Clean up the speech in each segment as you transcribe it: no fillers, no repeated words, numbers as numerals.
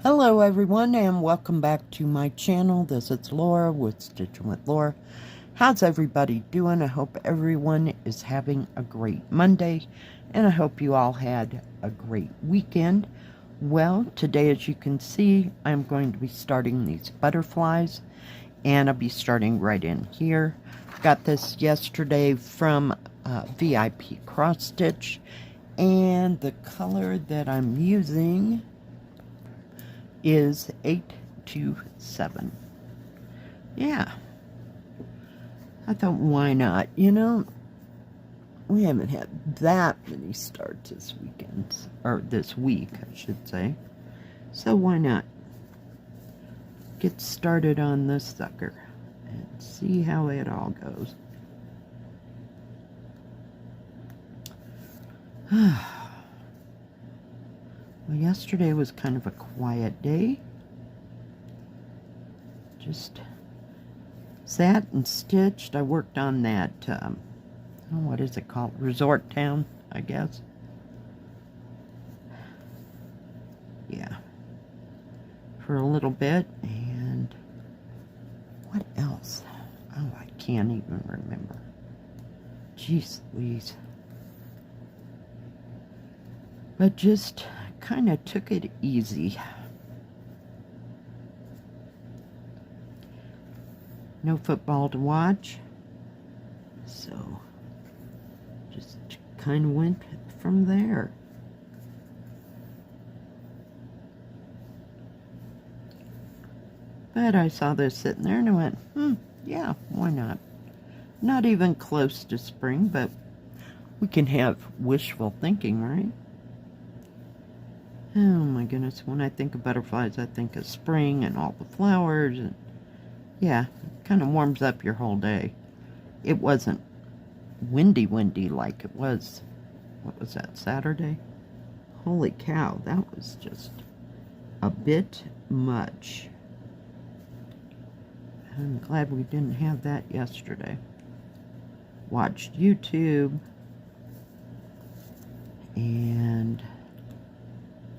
Hello everyone and welcome back to my channel. This is Laura with Stitchin with Laura. How's everybody doing? I hope everyone is having a great Monday and I hope you all had a great weekend. Well, today as you can see, I'm going to be starting these butterflies and I'll be starting right in here. Got this yesterday from VIPCrossStitch and the color that I'm using is 827. Yeah. I thought, why not? You know, we haven't had that many starts this weekend, or this week, I should say. So why not get started on this sucker and see how it all goes. Well, yesterday was kind of a quiet day. Just sat and stitched. I worked on that, what is it called? Resort Town, I guess. Yeah. For a little bit. And what else? Oh, I can't even remember. Jeez Louise. But just kind of took it easy. No football to watch, so just kind of went from there. But I saw this sitting there and I went, yeah, why not? Not even close to spring, but we can have wishful thinking, right? Oh my goodness, when I think of butterflies, I think of spring and all the flowers, and yeah, it kind of warms up your whole day. It wasn't windy like it was, what was that, Saturday? Holy cow, that was just a bit much. I'm glad we didn't have that yesterday. Watched YouTube and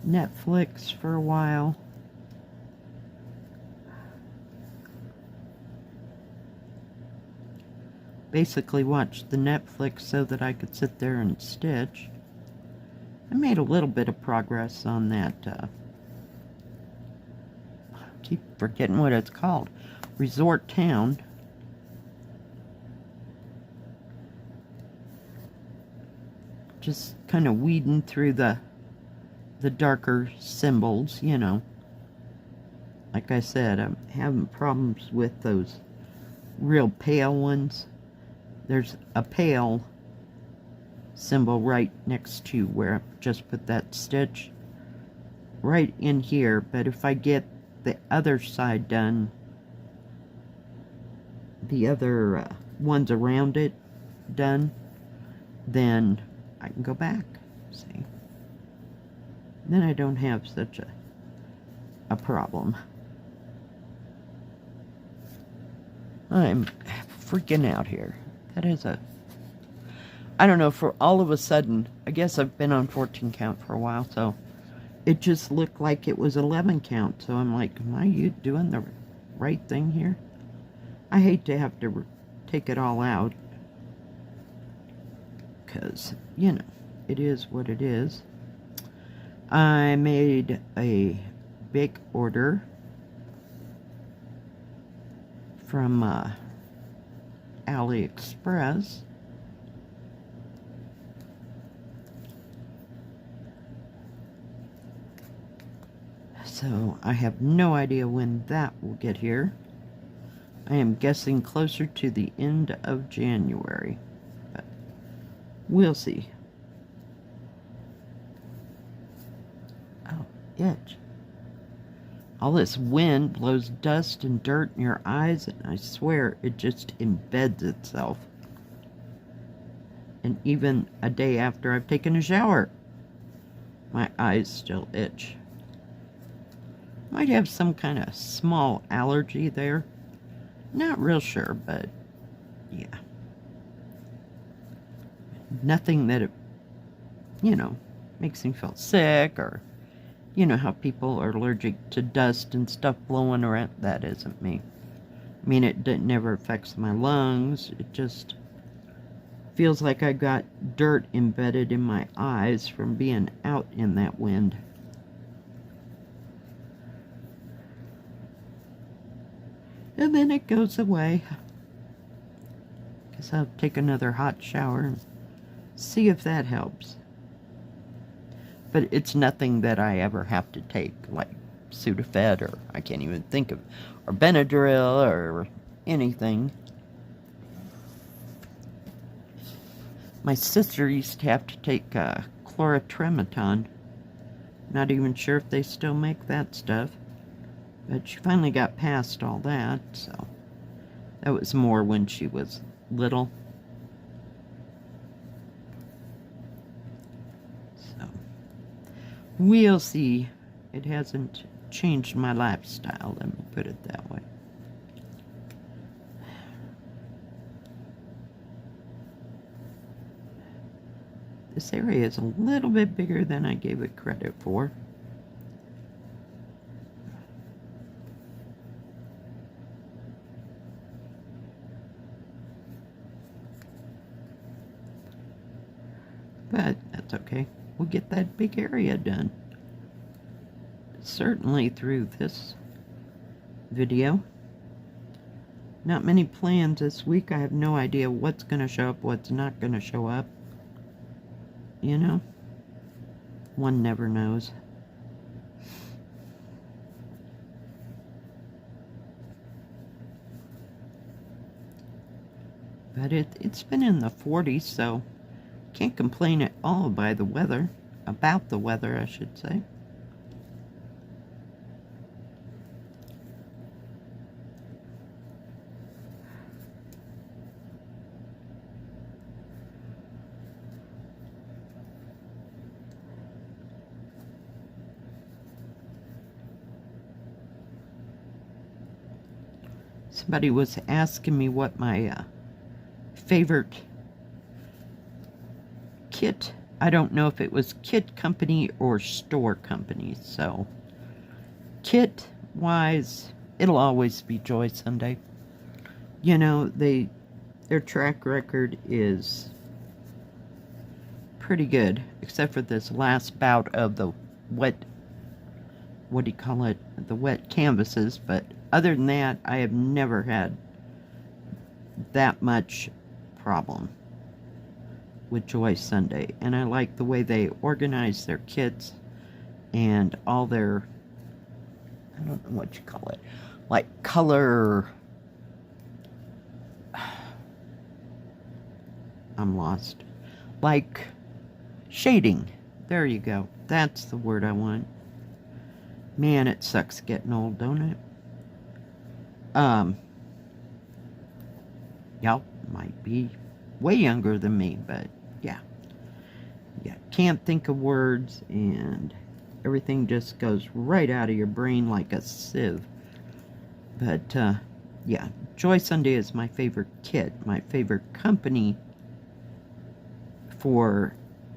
Netflix for a while. Basically watched the Netflix so that I could sit there and stitch. I made a little bit of progress on that, I keep forgetting what it's called, Resort Town. Just kind of weeding through the darker symbols, you know. Like I said, I'm having problems with those real pale ones. There's a pale symbol right next to where I just put that stitch. Right in here, but if I get the other side done, the other ones around it done, then I can go back, see. Then I don't have such a problem. I'm freaking out here. That is I don't know, for all of a sudden, I guess I've been on 14 count for a while, so it just looked like it was 11 count. So I'm like, am I doing the right thing here? I hate to have to take it all out, because, you know, it is what it is. I made a big order from AliExpress. So I have no idea when that will get here. I am guessing closer to the end of January, but we'll see. Oh, itch. All this wind blows dust and dirt in your eyes, and I swear it just embeds itself. And even a day after I've taken a shower, my eyes still itch. Might have some kind of small allergy there. Not real sure, but yeah. Nothing that, you know, makes me feel sick or You know how people are allergic to dust and stuff blowing around? That isn't me. I mean, it never affects my lungs. It just feels like I got dirt embedded in my eyes from being out in that wind. And then it goes away. Guess I'll take another hot shower and see if that helps. But it's nothing that I ever have to take, like Sudafed, or I can't even think of, or Benadryl, or anything. My sister used to have to take chlorotrematon. Not even sure if they still make that stuff. But she finally got past all that, so that was more when she was little. So we'll see. It hasn't changed my lifestyle, let me put it that way. This area is a little bit bigger than I gave it credit for. But that's okay. We'll get that big area done. Certainly through this video. Not many plans this week. I have no idea what's going to show up, what's not going to show up. You know? One never knows. But it's been in the 40s, so can't complain at all by the weather. About the weather, I should say. Somebody was asking me what my favorite kit, I don't know if it was kit company or store company, so kit wise, it'll always be Joy Sunday. You know, their track record is pretty good, except for this last bout of the wet, what do you call it, the wet canvases, but other than that, I have never had that much problem with Joy Sunday. And I like the way they organize their kits and all their, I don't know what you call it, like color, I'm lost, like shading. There you go. That's the word I want. Man, it sucks getting old, don't it? Y'all might be way younger than me, but yeah, can't think of words, and everything just goes right out of your brain like a sieve. But yeah, Joy Sunday is my favorite kit. My favorite company for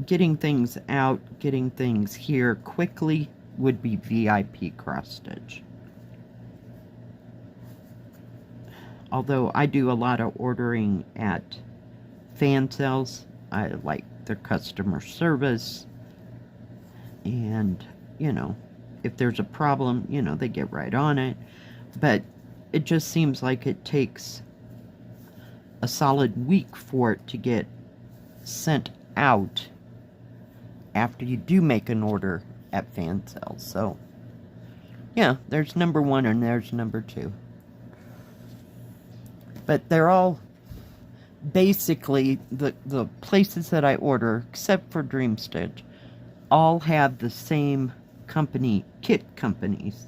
getting things out, getting things here quickly would be VIPCrossStitch. Although I do a lot of ordering at fan sales, I like their customer service, and, you know, if there's a problem, you know, they get right on it. But it just seems like it takes a solid week for it to get sent out after you do make an order at fan sales. So yeah, there's number one and there's number two. But they're all basically the places that I order, except for Dream Stitch, all have the same company, kit companies.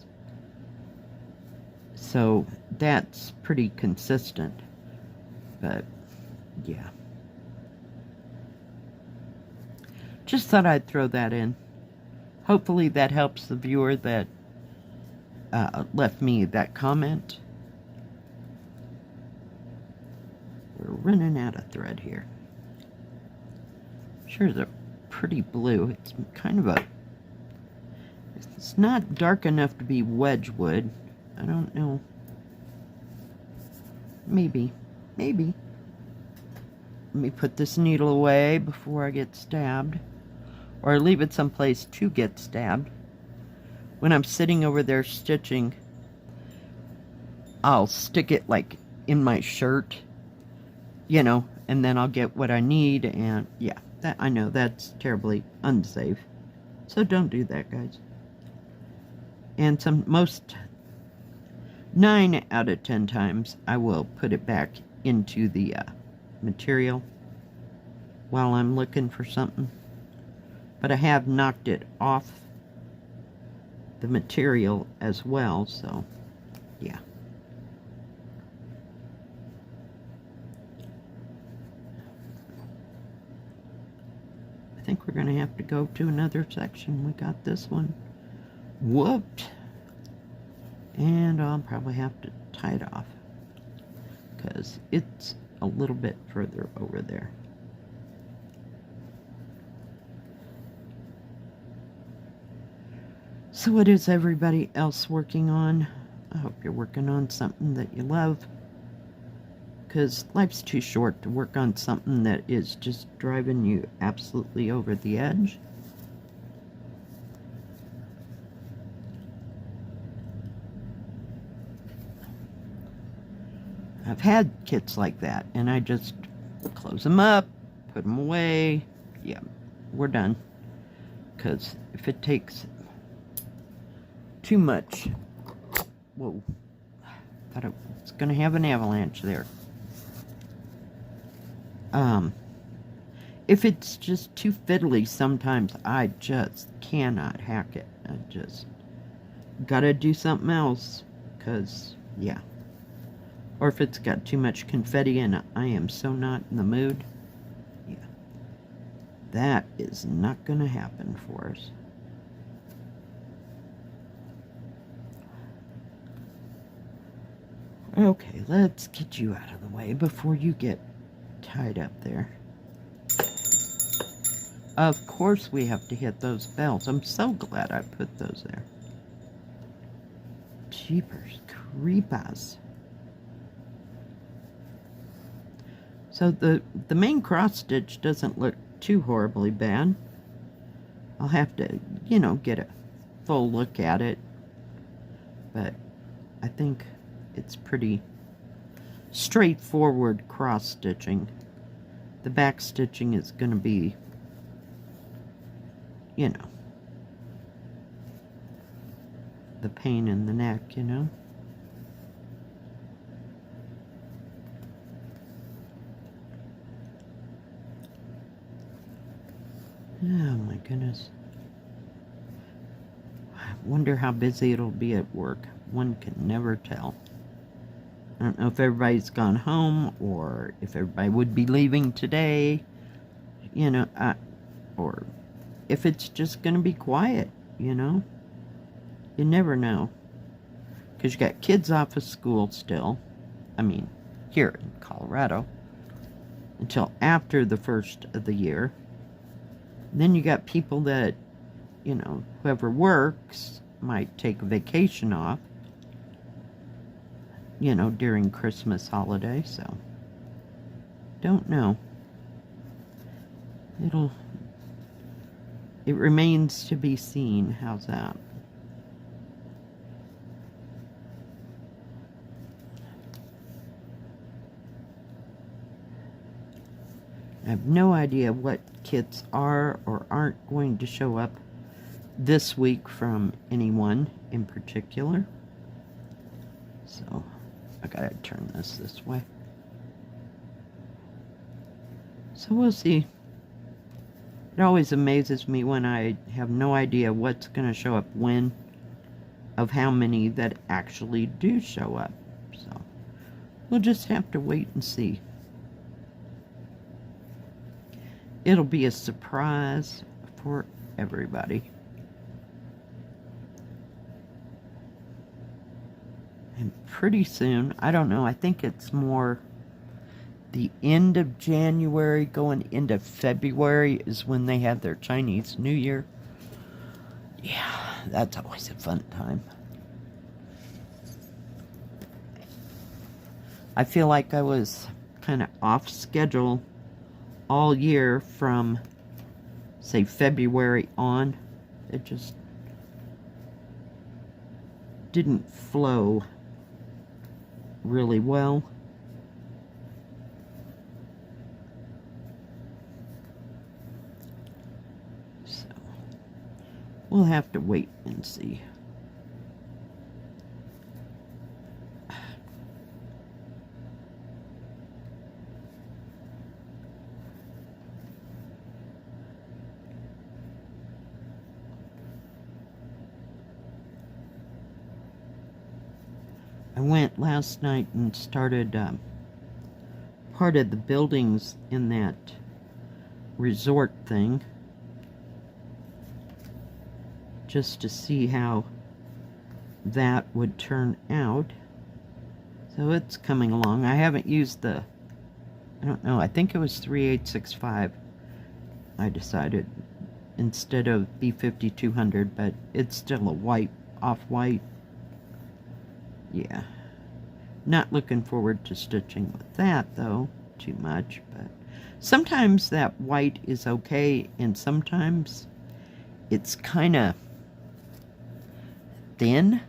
So that's pretty consistent. But yeah, just thought I'd throw that in. Hopefully that helps the viewer that left me that comment. We're running out of thread here. Sure, it's a pretty blue. It's kind of a It's not dark enough to be Wedgwood. I don't know. Maybe. Maybe. Let me put this needle away before I get stabbed. Or leave it someplace to get stabbed. When I'm sitting over there stitching, I'll stick it like in my shirt, you know, and then I'll get what I need, and yeah, that I know that's terribly unsafe. So don't do that, guys. And 9 out of 10 times, I will put it back into the material while I'm looking for something. But I have knocked it off the material as well, so yeah. I think we're going to have to go to another section. We got this one whooped. And I'll probably have to tie it off because it's a little bit further over there. So what is everybody else working on? I hope you're working on something that you love, because life's too short to work on something that is just driving you absolutely over the edge. I've had kits like that, and I just close them up, put them away. Yeah, we're done. Because if it takes too much, whoa, thought it was going to have an avalanche there. If it's just too fiddly, sometimes I just cannot hack it. I just gotta do something else, because, yeah. Or if it's got too much confetti and I am so not in the mood, yeah, that is not going to happen for us. Okay, let's get you out of the way before you get tied up there. Of course we have to hit those bells. I'm so glad I put those there. Jeepers creepers. So the main cross stitch doesn't look too horribly bad. I'll have to, you know, get a full look at it. But I think it's pretty straightforward cross stitching. The back stitching is going to be, you know, the pain in the neck, you know. Oh my goodness. I wonder how busy it'll be at work. One can never tell. I don't know if everybody's gone home or if everybody would be leaving today, you know, or if it's just going to be quiet, you know. You never know. Because you got kids off of school still. I mean, here in Colorado. Until after the first of the year. Then you got people that, you know, whoever works might take a vacation off, you know, during Christmas holiday, so don't know. It remains to be seen. How's that? I have no idea what kits are or aren't going to show up this week from anyone in particular. So, I gotta turn this way. So we'll see. It always amazes me when I have no idea what's going to show up when, of how many that actually do show up. So, we'll just have to wait and see. It'll be a surprise for everybody. And pretty soon, I don't know, I think it's more the end of January going into February is when they have their Chinese New Year. Yeah, that's always a fun time. I feel like I was kind of off schedule all year from, say, February on. It just didn't flow really well. So we'll have to wait and see. I went last night and started part of the buildings in that resort thing, just to see how that would turn out. So it's coming along. I haven't used the, I don't know, I think it was 3865 I decided instead of B5200, but it's still a white, off-white. Yeah, not looking forward to stitching with that though too much, but sometimes that white is okay and sometimes it's kind of thin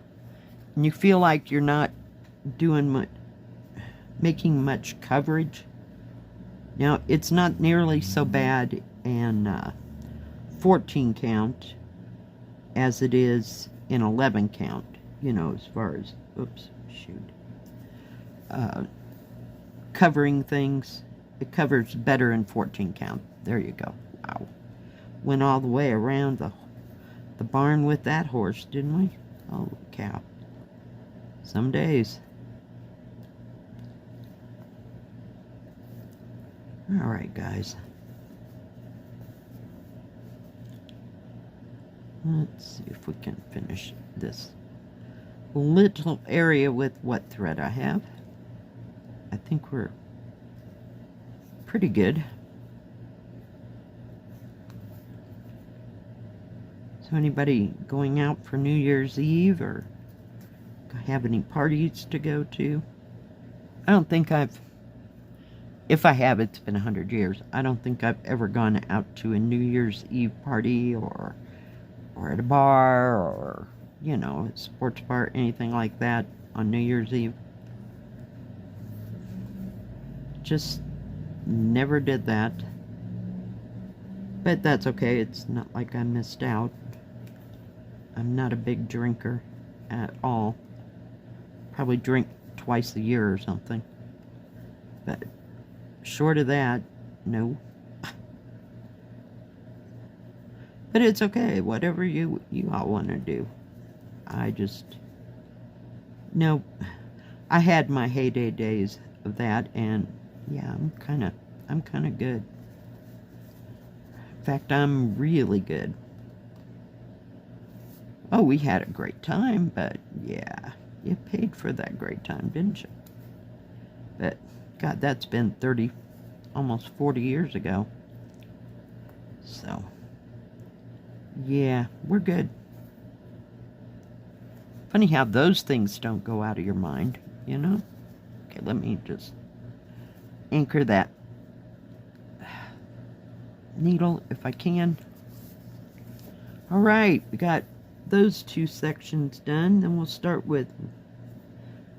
and you feel like you're not doing much, making much coverage. Now it's not nearly so bad in 14 count as it is in 11 count, you know, as far as, oops, shoot, covering things. It covers better in 14 count. There you go. Wow. Went all the way around the barn with that horse, didn't we? Holy cow. Some days. Alright, guys. Let's see if we can finish this little area with what thread I have. I think we're pretty good. So anybody going out for New Year's Eve or have any parties to go to? I don't think I've, if I have, it's been 100 years. I don't think I've ever gone out to a New Year's Eve party or at a bar or, you know, a sports bar, anything like that on New Year's Eve. Just never did that. But that's okay. It's not like I missed out. I'm not a big drinker at all. Probably drink twice a year or something. But short of that, no. But it's okay. Whatever you all want to do. I just, no, I had my heyday days of that, and yeah, I'm kind of good. In fact, I'm really good. Oh, we had a great time, but yeah, you paid for that great time, didn't you? But God, that's been 30, almost 40 years ago. So yeah, we're good. Funny how those things don't go out of your mind, you know? Okay, let me just anchor that needle if I can. All right, we got those two sections done. Then we'll start with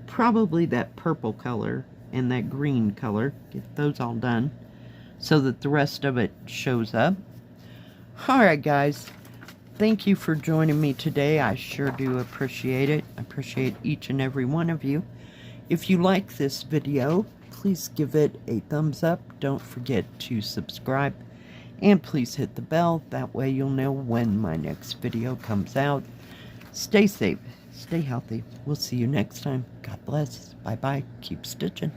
probably that purple color and that green color. Get those all done so that the rest of it shows up. All right, guys. Thank you for joining me today. I sure do appreciate it. I appreciate each and every one of you. If you like this video, please give it a thumbs up. Don't forget to subscribe. And please hit the bell. That way you'll know when my next video comes out. Stay safe. Stay healthy. We'll see you next time. God bless. Bye-bye. Keep stitching.